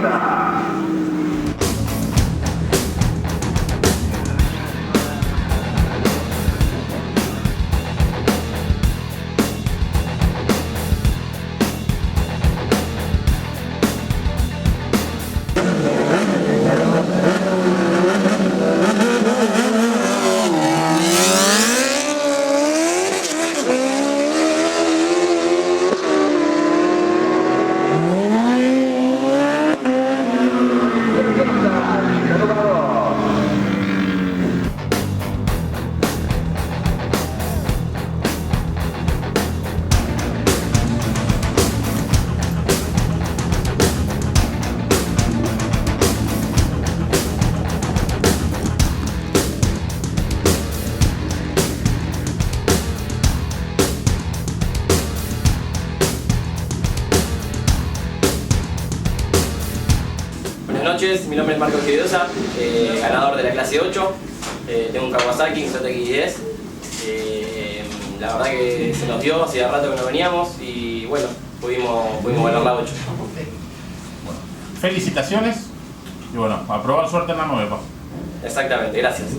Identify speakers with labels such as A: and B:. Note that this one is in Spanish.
A: Toyota.
B: Buenas noches, mi nombre es Marcos Gividosa, ganador de la clase 8, tengo un Kawasaki, un ZX10. La verdad que se nos dio, hacía rato que no veníamos y bueno, pudimos ganar la 8.
C: Bueno, felicitaciones y bueno, a probar suerte en la nueva.
B: Exactamente, gracias.